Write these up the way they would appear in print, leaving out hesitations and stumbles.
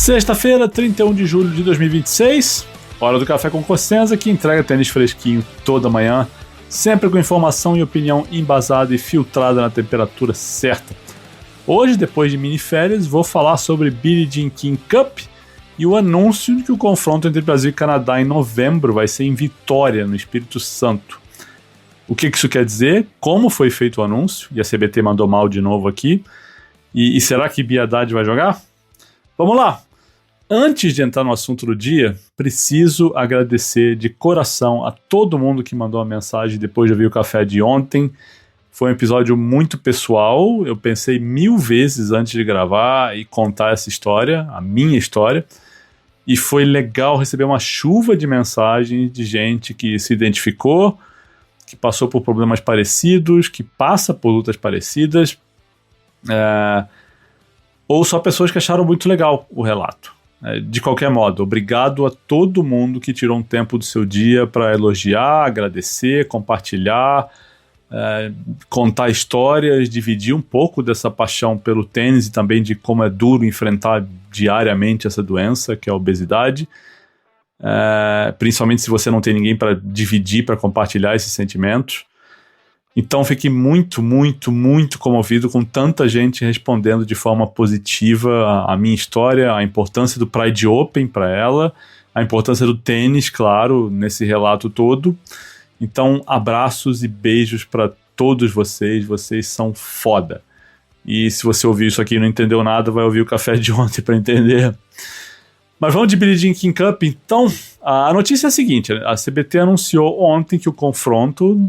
Sexta-feira, 31 de julho de 2026, hora do Café com Cossenza, que entrega tênis fresquinho toda manhã, sempre com informação e opinião embasada e filtrada na temperatura certa. Hoje, depois de miniférias, vou falar sobre Billie Jean King Cup e o anúncio de que o confronto entre Brasil e Canadá em novembro vai ser em Vitória, no Espírito Santo. O que isso quer dizer? Como foi feito o anúncio? E a CBT mandou mal de novo aqui. E será que Bia Haddad vai jogar? Vamos lá! Antes de entrar no assunto do dia, preciso agradecer de coração a todo mundo que mandou uma mensagem depois de ouvir o café de ontem. Foi um episódio muito pessoal, eu pensei 1000 vezes antes de gravar e contar essa história, a minha história, e foi legal receber uma chuva de mensagens de gente que se identificou, que passou por problemas parecidos, que passa por lutas parecidas, ou só pessoas que acharam muito legal o relato. De qualquer modo, obrigado a todo mundo que tirou um tempo do seu dia para elogiar, agradecer, compartilhar, contar histórias, dividir um pouco dessa paixão pelo tênis e também de como é duro enfrentar diariamente essa doença, que é a obesidade, principalmente se você não tem ninguém para dividir, para compartilhar esses sentimentos. Então fiquei muito, muito, muito comovido com tanta gente respondendo de forma positiva a minha história, a importância do Pride Open para ela, a importância do tênis, claro, nesse relato todo. Então, abraços e beijos para todos vocês são foda. E se você ouviu isso aqui e não entendeu nada, vai ouvir o café de ontem para entender. Mas vamos de Billie Jean King Cup. Então, a notícia é a seguinte, a CBT anunciou ontem que o confronto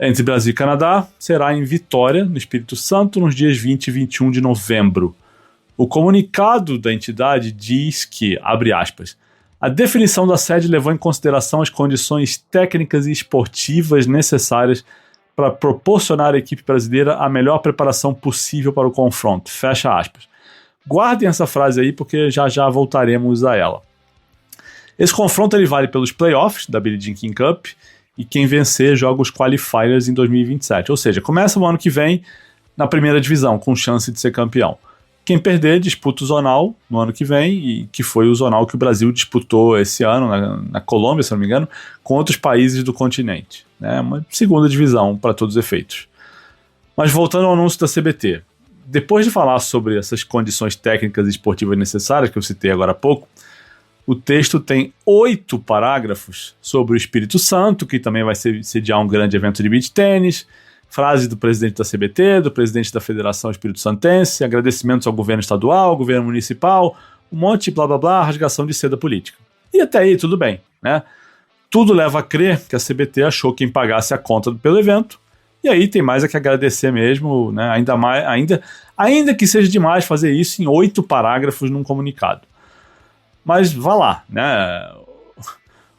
entre Brasil e Canadá será em Vitória, no Espírito Santo, nos dias 20 e 21 de novembro. O comunicado da entidade diz que, abre aspas, a definição da sede levou em consideração as condições técnicas e esportivas necessárias para proporcionar à equipe brasileira a melhor preparação possível para o confronto. Fecha aspas. Guardem essa frase aí porque já voltaremos a ela. Esse confronto ele vale pelos playoffs da Billie Jean King Cup e quem vencer joga os qualifiers em 2027. Ou seja, começa o ano que vem na primeira divisão, com chance de ser campeão. Quem perder disputa o zonal no ano que vem, e que foi o zonal que o Brasil disputou esse ano na Colômbia, se não me engano, com outros países do continente. Uma segunda divisão para todos os efeitos. Mas voltando ao anúncio da CBT, depois de falar sobre essas condições técnicas e esportivas necessárias, que eu citei agora há pouco, o texto tem 8 parágrafos sobre o Espírito Santo, que também vai sediar um grande evento de beach tênis, frase do presidente da CBT, do presidente da Federação Espírito Santense, agradecimentos ao governo estadual, ao governo municipal, um monte de blá blá blá, rasgação de seda política. E até aí tudo bem, né? Tudo leva a crer que a CBT achou quem pagasse a conta pelo evento, e aí tem mais a que agradecer mesmo, né? Ainda que seja demais fazer isso em 8 parágrafos num comunicado. Mas vá lá, né?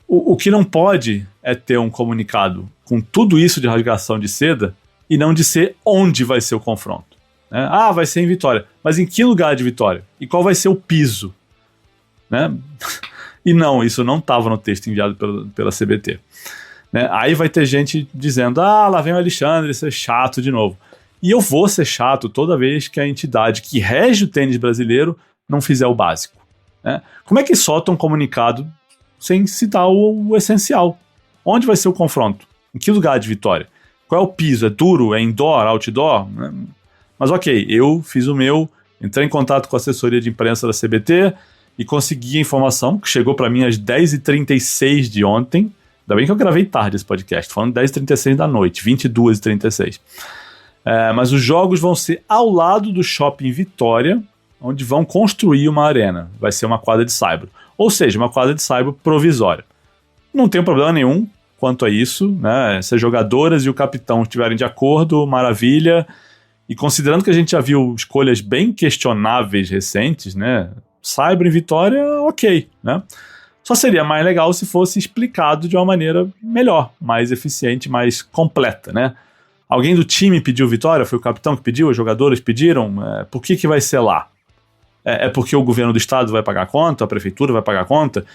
O que não pode é ter um comunicado com tudo isso de rasgação de seda e não dizer onde vai ser o confronto. Né? Vai ser em Vitória. Mas em que lugar de Vitória? E qual vai ser o piso? Né? E não, isso não estava no texto enviado pela CBT. Né? Aí vai ter gente dizendo, lá vem o Alexandre, ser chato de novo. E eu vou ser chato toda vez que a entidade que rege o tênis brasileiro não fizer o básico. Né? Como é que solta um comunicado sem citar o essencial? Onde vai ser o confronto? Em que lugar de Vitória? Qual é o piso? É duro? É indoor? Outdoor? Mas ok, eu fiz o meu, entrei em contato com a assessoria de imprensa da CBT e consegui a informação que chegou para mim às 10h36 de ontem. Ainda bem que eu gravei tarde esse podcast, falando 10h36 da noite, 22h36. Mas os jogos vão ser ao lado do Shopping Vitória, onde vão construir uma arena. Vai ser uma quadra de saibro. Ou seja, uma quadra de saibro provisória. Não tem problema nenhum quanto a isso, né? Se as jogadoras e o capitão estiverem de acordo, maravilha. E considerando que a gente já viu escolhas bem questionáveis recentes, né? Saibro em Vitória, ok, né? Só seria mais legal se fosse explicado de uma maneira melhor, mais eficiente, mais completa, né? Alguém do time pediu Vitória? Foi o capitão que pediu? As jogadoras pediram? Por que vai ser lá? É porque o governo do estado vai pagar a conta? A prefeitura vai pagar a conta?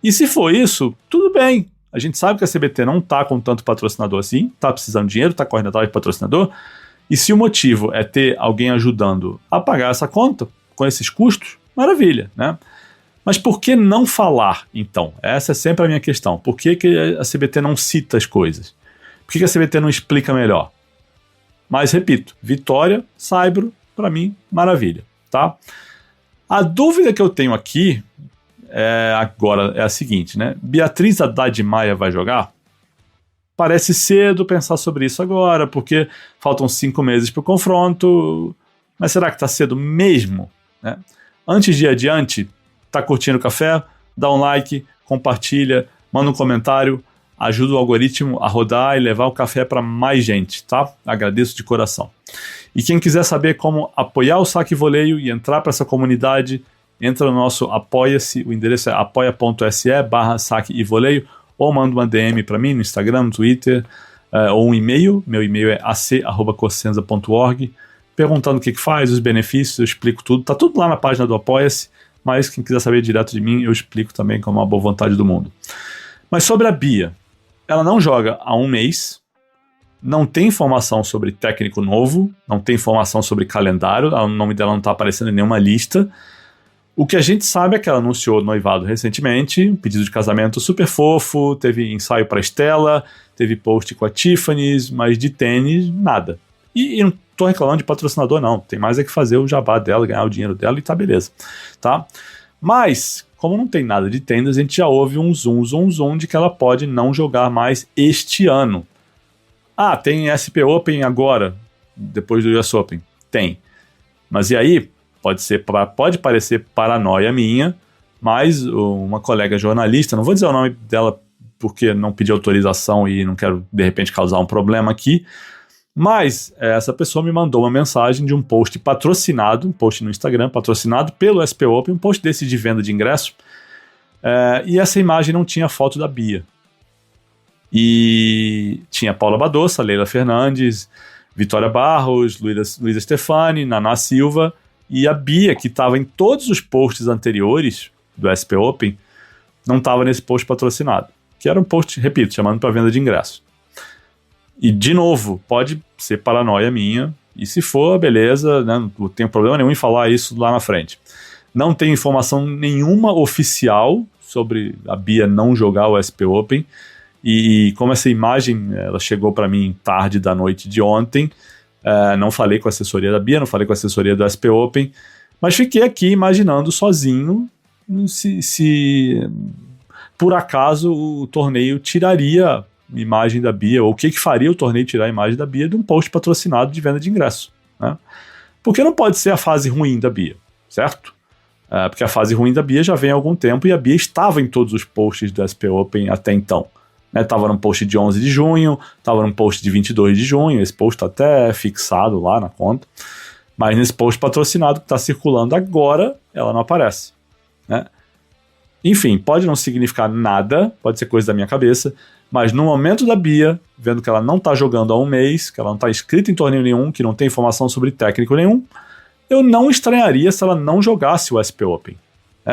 E se for isso, tudo bem. A gente sabe que a CBT não está com tanto patrocinador assim, está precisando de dinheiro, está correndo atrás de patrocinador. E se o motivo é ter alguém ajudando a pagar essa conta, com esses custos, maravilha, né? Mas por que não falar, então? Essa é sempre a minha questão. Por que a CBT não cita as coisas? Por que a CBT não explica melhor? Mas, repito, vitória, Saibro, para mim, maravilha, tá? A dúvida que eu tenho aqui agora é a seguinte, né? Beatriz Haddad Maia vai jogar? Parece cedo pensar sobre isso agora, porque faltam 5 meses para o confronto, mas será que está cedo mesmo? Né? Antes de ir adiante, tá curtindo o café? Dá um like, compartilha, manda um comentário, ajuda o algoritmo a rodar e levar o café para mais gente, tá? Agradeço de coração. E quem quiser saber como apoiar o Saque e Voleio e entrar para essa comunidade, entra no nosso Apoia-se, o endereço é apoia.se/saque e voleio, ou manda uma DM para mim no Instagram, no Twitter, ou um e-mail, meu e-mail é ac@cosenza.org, perguntando o que faz, os benefícios, eu explico tudo, tá tudo lá na página do Apoia-se, mas quem quiser saber direto de mim, eu explico também com a boa vontade do mundo. Mas sobre a Bia, ela não joga há um mês, não tem informação sobre técnico novo, não tem informação sobre calendário, o nome dela não está aparecendo em nenhuma lista. O que a gente sabe é que ela anunciou noivado recentemente, um pedido de casamento super fofo, teve ensaio para Estela, teve post com a Tiffany's, mas de tênis, nada. E não tô reclamando de patrocinador não, tem mais é que fazer o jabá dela, ganhar o dinheiro dela e tá beleza, tá? Mas, como não tem nada de tênis, a gente já ouve um zoom de que ela pode não jogar mais este ano. Ah, tem SP Open agora, depois do US Open? Tem. Mas e aí? Pode parecer paranoia minha, mas uma colega jornalista, não vou dizer o nome dela porque não pedi autorização e não quero de repente causar um problema aqui, mas essa pessoa me mandou uma mensagem de um post patrocinado, um post no Instagram, patrocinado pelo SP Open, um post desse de venda de ingresso, e essa imagem não tinha foto da Bia. E tinha Paula Badosa, Leila Fernandes, Vitória Barros, Luísa Stefani, Naná Silva, e a Bia, que estava em todos os posts anteriores do SP Open, não estava nesse post patrocinado, que era um post, repito, chamando para venda de ingresso. E, de novo, pode ser paranoia minha, e se for, beleza, né, não tenho problema nenhum em falar isso lá na frente. Não tem informação nenhuma oficial sobre a Bia não jogar o SP Open, e como essa imagem ela chegou para mim tarde da noite de ontem, não falei com a assessoria da Bia, não falei com a assessoria do SP Open, mas fiquei aqui imaginando sozinho se por acaso o torneio tiraria a imagem da Bia, ou o que faria o torneio tirar a imagem da Bia de um post patrocinado de venda de ingresso, né? Porque não pode ser a fase ruim da Bia, certo? Porque a fase ruim da Bia já vem há algum tempo e a Bia estava em todos os posts do SP Open até então. Estava num post de 11 de junho, estava num post de 22 de junho, esse post está até fixado lá na conta, mas nesse post patrocinado que está circulando agora, ela não aparece, né? Enfim, pode não significar nada, pode ser coisa da minha cabeça, mas no momento da Bia, vendo que ela não está jogando há um mês, que ela não está inscrita em torneio nenhum, que não tem informação sobre técnico nenhum, eu não estranharia se ela não jogasse o SP Open.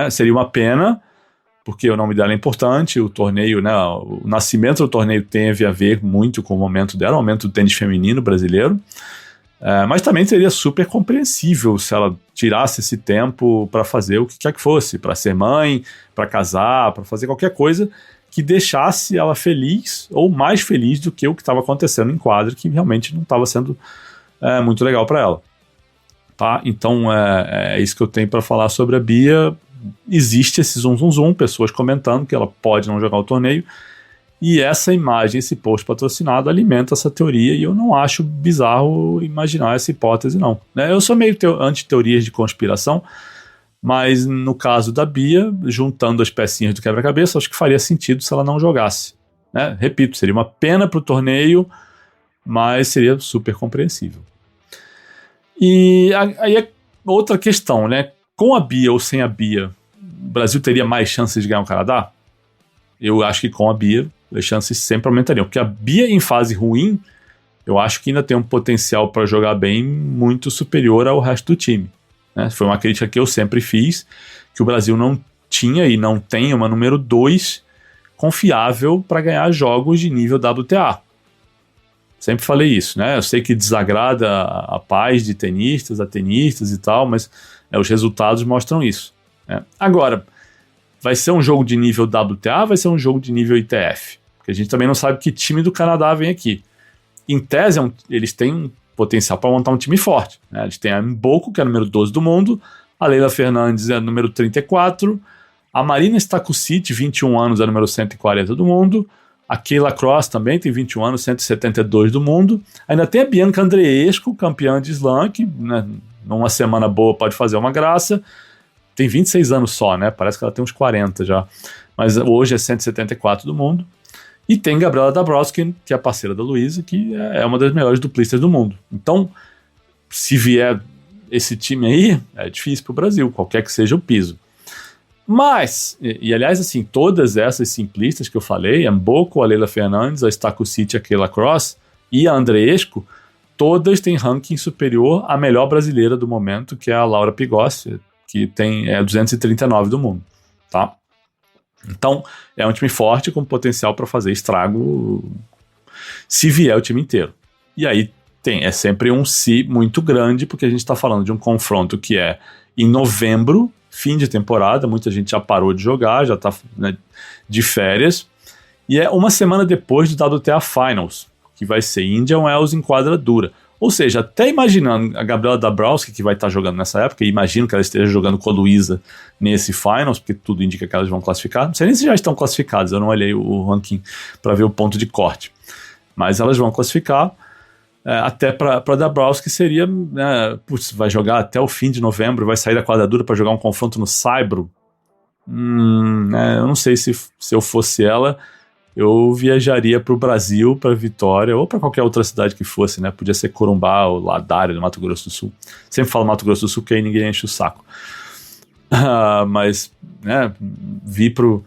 Seria uma pena, porque o nome dela é importante, o torneio, né, o nascimento do torneio teve a ver muito com o momento dela, o momento do tênis feminino brasileiro, mas também seria super compreensível se ela tirasse esse tempo para fazer o que quer que fosse, para ser mãe, para casar, para fazer qualquer coisa que deixasse ela feliz ou mais feliz do que o que estava acontecendo em quadra, que realmente não estava sendo muito legal para ela. Tá? Então é isso que eu tenho para falar sobre a Bia. Existe esse zoom, pessoas comentando que ela pode não jogar o torneio, e essa imagem, esse post patrocinado alimenta essa teoria, e eu não acho bizarro imaginar essa hipótese não, né? Eu sou meio anti-teorias de conspiração, mas no caso da Bia, juntando as pecinhas do quebra-cabeça, acho que faria sentido se ela não jogasse, né? Repito, seria uma pena para o torneio, mas seria super compreensível. E aí é outra questão, né? Com a Bia ou sem a Bia, o Brasil teria mais chances de ganhar o Canadá? Eu acho que com a Bia as chances sempre aumentariam, porque a Bia em fase ruim, eu acho que ainda tem um potencial para jogar bem muito superior ao resto do time, né? Foi uma crítica que eu sempre fiz, que o Brasil não tinha e não tem uma número 2 confiável para ganhar jogos de nível WTA. Sempre falei isso, né? Eu sei que desagrada a paz de tenistas, a tenistas e tal, mas os resultados mostram isso. né? Agora, vai ser um jogo de nível WTA, vai ser um jogo de nível ITF? Porque a gente também não sabe que time do Canadá vem aqui. Em tese, eles têm um potencial para montar um time forte, né? Eles têm a Mboco, que é a número 12 do mundo, a Leylah Fernandes é a número 34, a Marina Stakusic, 21 anos, é a número 140 do mundo, a Kayla Cross também tem 21 anos, 172 do mundo, ainda tem a Bianca Andreescu, campeã de slam, que, né, numa semana boa pode fazer uma graça, tem 26 anos só, né? Parece que ela tem uns 40 já, mas hoje é 174 do mundo. E tem Gabriela Dabrowski, que é a parceira da Luísa, que é uma das melhores duplistas do mundo. Então, se vier esse time aí, é difícil para o Brasil, qualquer que seja o piso. Mas, e aliás, assim, todas essas simplistas que eu falei, a Mboco, a Leylah Fernandes, a Stakusic, a Kayla Cross e a Andreescu, todas têm ranking superior à melhor brasileira do momento, que é a Laura Pigossi, que tem 239 do mundo, tá? Então, é um time forte com potencial para fazer estrago se vier o time inteiro. E aí é sempre um se muito grande, porque a gente está falando de um confronto que é em novembro, fim de temporada, muita gente já parou de jogar, já está, né, de férias, e é uma semana depois do WTA Finals, que vai ser Indian Wells em quadra dura. Ou seja, até imaginando a Gabriela Dabrowski, que vai estar jogando nessa época, e imagino que ela esteja jogando com a Luísa nesse Finals, porque tudo indica que elas vão classificar. Não sei nem se já estão classificadas, eu não olhei o ranking para ver o ponto de corte. Mas elas vão classificar, até para Dabrowski seria, né, putz, vai jogar até o fim de novembro, vai sair da quadra dura para jogar um confronto no Saibro. Eu não sei se eu fosse ela, eu viajaria para o Brasil, para Vitória, ou para qualquer outra cidade que fosse, né? Podia ser Corumbá ou Ladário, no Mato Grosso do Sul. Sempre falo Mato Grosso do Sul, que aí ninguém enche o saco. Mas, né, vir pro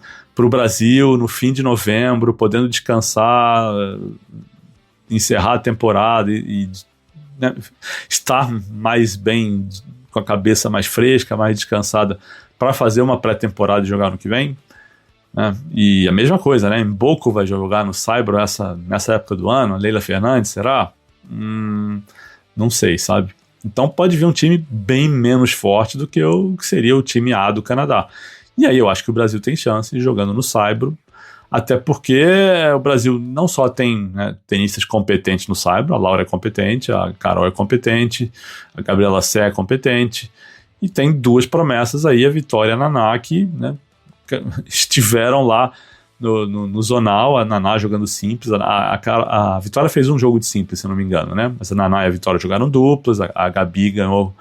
Brasil no fim de novembro, podendo descansar, encerrar a temporada e né, estar mais bem, com a cabeça mais fresca, mais descansada, para fazer uma pré-temporada e jogar no que vem. E a mesma coisa, né? Mboco vai jogar no Saibro nessa época do ano, a Leylah Fernandes, será? Não sei, sabe? Então pode vir um time bem menos forte do que o que seria o time A do Canadá. E aí eu acho que o Brasil tem chance de jogando no Saibro, até porque o Brasil não só tem, né, tenistas competentes no Saibro, a Laura é competente, a Carol é competente, a Gabriela Sé é competente, e tem duas promessas aí, a Vitória e a Naná, que, né, estiveram lá no Zonal, a Naná jogando simples, a Vitória fez um jogo de simples, se eu não me engano, né? Mas a Naná e a Vitória jogaram duplas, a Gabi ganhou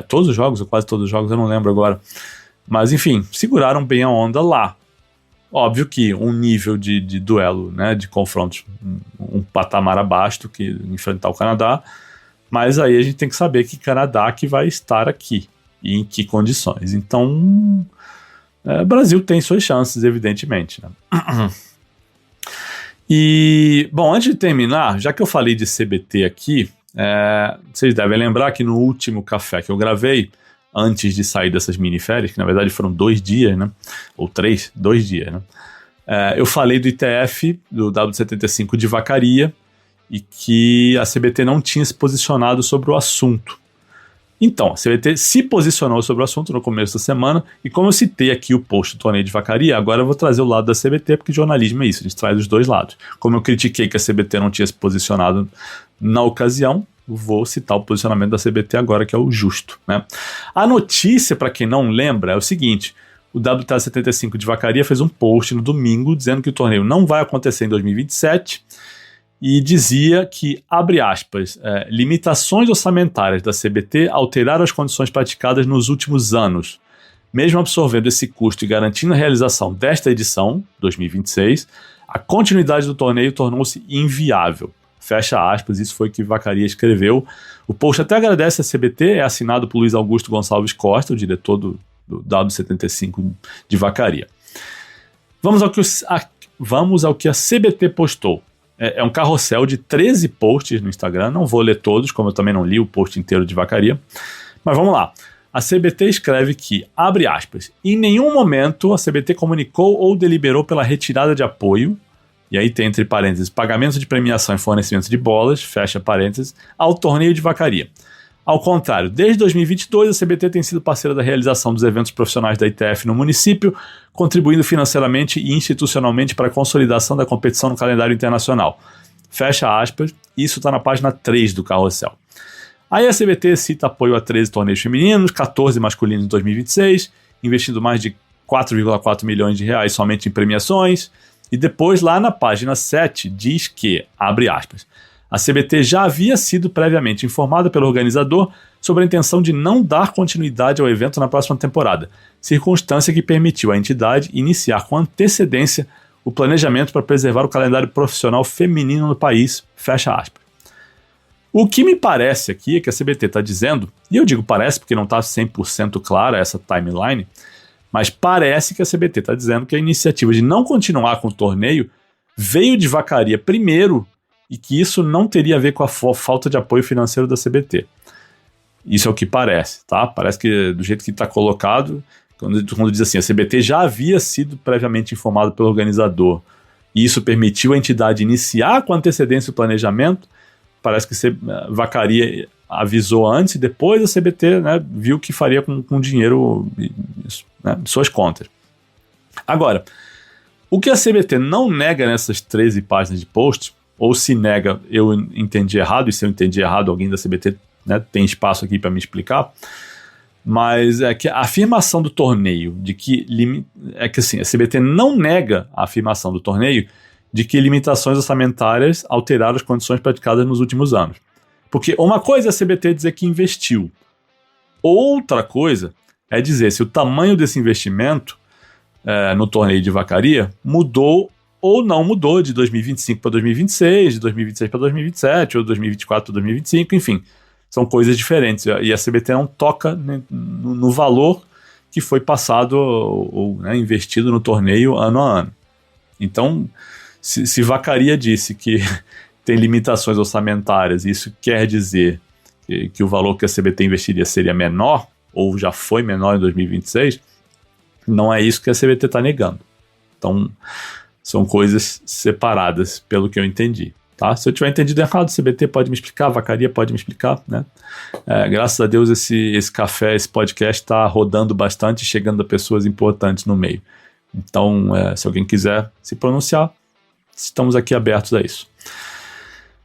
todos os jogos, ou quase todos os jogos, eu não lembro agora. Mas enfim, seguraram bem a onda lá. Óbvio que um nível de duelo, né, de confrontos, um patamar abaixo do que enfrentar o Canadá, mas aí a gente tem que saber que Canadá que vai estar aqui e em que condições. Então, o Brasil tem suas chances, evidentemente, né? E, bom, antes de terminar, já que eu falei de CBT aqui, vocês devem lembrar que no último café que eu gravei, antes de sair dessas miniférias, que na verdade foram 2 dias, né? Ou 2 dias, né? Eu falei do ITF, do W75 de Vacaria, e que a CBT não tinha se posicionado sobre o assunto. Então, a CBT se posicionou sobre o assunto no começo da semana, e como eu citei aqui o post do torneio de Vacaria, agora eu vou trazer o lado da CBT, porque jornalismo é isso, a gente traz os dois lados. Como eu critiquei que a CBT não tinha se posicionado na ocasião, vou citar o posicionamento da CBT agora, que é o justo, né? A notícia, para quem não lembra, é o seguinte: o WTA 75 de Vacaria fez um post no domingo dizendo que o torneio não vai acontecer em 2027, e dizia que, abre aspas, limitações orçamentárias da CBT alteraram as condições praticadas nos últimos anos. Mesmo absorvendo esse custo e garantindo a realização desta edição, 2026, a continuidade do torneio tornou-se inviável. Fecha aspas, isso foi o que Vacaria escreveu. O post até agradece a CBT, é assinado por Luiz Augusto Gonçalves Costa, o diretor do W75 de Vacaria. Vamos ao que a CBT postou. É um carrossel de 13 posts no Instagram, não vou ler todos, como eu também não li o post inteiro de Vacaria, mas vamos lá. A CBT escreve que, abre aspas, em nenhum momento a CBT comunicou ou deliberou pela retirada de apoio, e aí tem entre parênteses, pagamento de premiação e fornecimento de bolas, fecha parênteses, ao torneio de Vacaria. Ao contrário, desde 2022, a CBT tem sido parceira da realização dos eventos profissionais da ITF no município, contribuindo financeiramente e institucionalmente para a consolidação da competição no calendário internacional. Fecha aspas, isso está na página 3 do Carrossel. Aí a CBT cita apoio a 13 torneios femininos, 14 masculinos em 2026, investindo mais de 4,4 milhões de reais somente em premiações, e depois lá na página 7 diz que, abre aspas, a CBT já havia sido previamente informada pelo organizador sobre a intenção de não dar continuidade ao evento na próxima temporada, circunstância que permitiu à entidade iniciar com antecedência o planejamento para preservar o calendário profissional feminino no país, fecha aspas. O que me parece aqui é que a CBT está dizendo, e eu digo parece porque não está 100% clara essa timeline, mas parece que a CBT está dizendo que a iniciativa de não continuar com o torneio veio de Vacaria primeiro e que isso não teria a ver com a falta de apoio financeiro da CBT. Isso é o que parece, tá? Parece que do jeito que está colocado, quando diz assim, a CBT já havia sido previamente informada pelo organizador e isso permitiu a entidade iniciar com antecedência o planejamento, parece que Vacaria avisou antes e depois a CBT, né, viu que faria com dinheiro, né, de suas contas. Agora, o que a CBT não nega nessas 13 páginas de post, ou se nega, eu entendi errado, e se eu entendi errado, alguém da CBT, né, tem espaço aqui para me explicar, mas é que a afirmação do torneio de que é que assim, a CBT não nega a afirmação do torneio de que limitações orçamentárias alteraram as condições praticadas nos últimos anos. Porque uma coisa é a CBT dizer que investiu, outra coisa é dizer se o tamanho desse investimento no torneio de Vacaria mudou ou não mudou de 2025 para 2026, de 2026 para 2027, ou 2024 para 2025, enfim, são coisas diferentes. E a CBT não toca no valor que foi passado ou né, investido no torneio ano a ano. Então, se Vacaria disse que tem limitações orçamentárias, isso quer dizer que o valor que a CBT investiria seria menor, ou já foi menor em 2026, não é isso que a CBT está negando. Então, são coisas separadas, pelo que eu entendi. Tá? Se eu tiver entendido errado, o CBT pode me explicar, a Vacaria pode me explicar. Né? Graças a Deus esse café, esse podcast está rodando bastante e chegando a pessoas importantes no meio. Então, se alguém quiser se pronunciar, estamos aqui abertos a isso.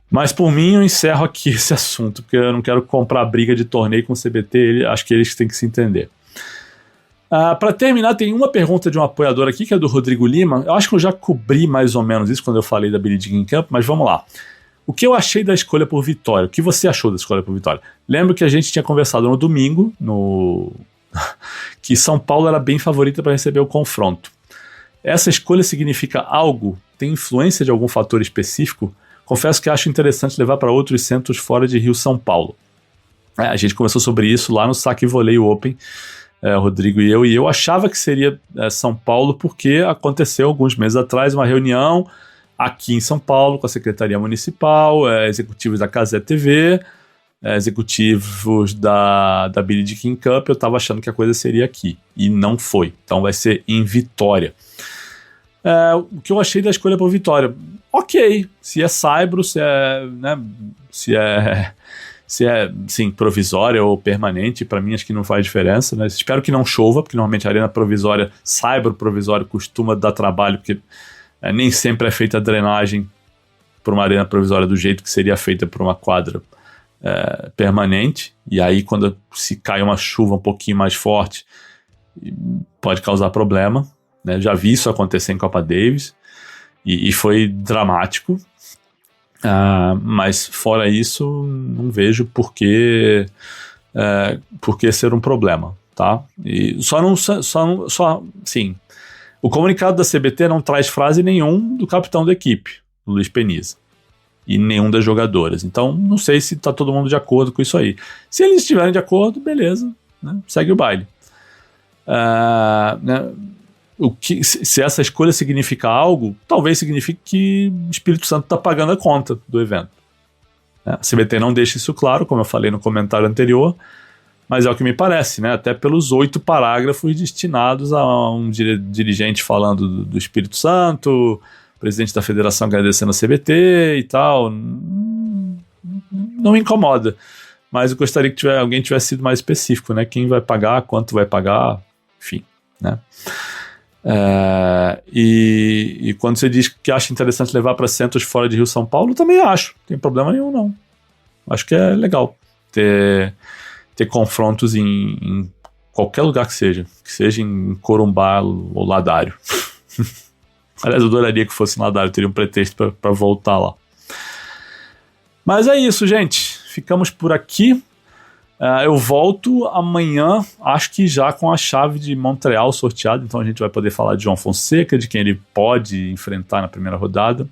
Mas por mim eu encerro aqui esse assunto, porque eu não quero comprar briga de torneio com o CBT, acho que eles têm que se entender. Para terminar, tem uma pergunta de um apoiador aqui, que é do Rodrigo Lima. Eu acho que eu já cobri mais ou menos isso quando eu falei da Billie Jean Cup, mas vamos lá. O que eu achei da escolha por Vitória? O que você achou da escolha por Vitória? Lembro que a gente tinha conversado no domingo, que São Paulo era bem favorita para receber o confronto. Essa escolha significa algo? Tem influência de algum fator específico? Confesso que acho interessante levar para outros centros fora de Rio-São Paulo. A gente conversou sobre isso lá no Saque Volley Open, Rodrigo e eu achava que seria São Paulo porque aconteceu alguns meses atrás uma reunião aqui em São Paulo com a Secretaria Municipal, executivos da Cazé TV, executivos da Billie Jean Cup. Eu estava achando que a coisa seria aqui e não foi, então vai ser em Vitória. O que eu achei da escolha por Vitória? Ok, se é saibro, se é sim, provisória ou permanente, para mim acho que não faz diferença, né? Espero que não chova, porque normalmente a arena provisória, saibro provisório, costuma dar trabalho, porque nem sempre é feita a drenagem por uma arena provisória do jeito que seria feita por uma quadra permanente, e aí quando se cai uma chuva um pouquinho mais forte, pode causar problema, né? Já vi isso acontecer em Copa Davis, e foi dramático. Mas fora isso, não vejo por que ser um problema, tá? E sim, o comunicado da CBT não traz frase nenhum do capitão da equipe, do Luiz Peniza, e nenhum das jogadoras. Então, não sei se está todo mundo de acordo com isso aí. Se eles estiverem de acordo, beleza, né? Segue o baile. Né? Se essa escolha significa algo, talvez signifique que o Espírito Santo está pagando a conta do evento. A CBT não deixa isso claro, como eu falei no comentário anterior, mas é o que me parece, né? Até pelos 8 parágrafos destinados a um dirigente falando do Espírito Santo, presidente da federação agradecendo a CBT e tal. Não me incomoda, mas eu gostaria que alguém tivesse sido mais específico, né? Quem vai pagar, quanto vai pagar, enfim, né? E quando você diz que acha interessante levar para centros fora de Rio São Paulo, eu também acho, não tem problema nenhum não. Acho que é legal ter confrontos em qualquer lugar que seja em Corumbá ou Ladário. Aliás, eu adoraria que fosse em Ladário, teria um pretexto para voltar lá. Mas é isso, gente, ficamos por aqui. Eu volto amanhã, acho que já com a chave de Montreal sorteada, então a gente vai poder falar de João Fonseca, de quem ele pode enfrentar na primeira rodada,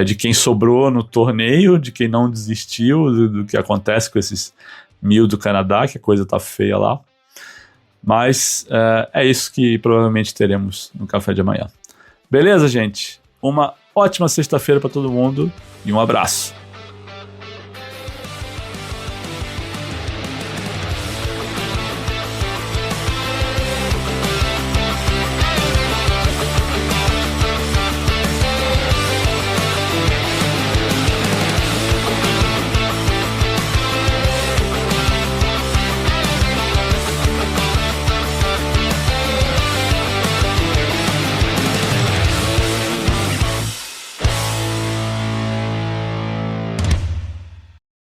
de quem sobrou no torneio, de quem não desistiu, do que acontece com esses 1000 do Canadá, que a coisa tá feia lá. Mas é isso que provavelmente teremos no café de amanhã. Beleza, gente? Uma ótima sexta-feira para todo mundo e um abraço.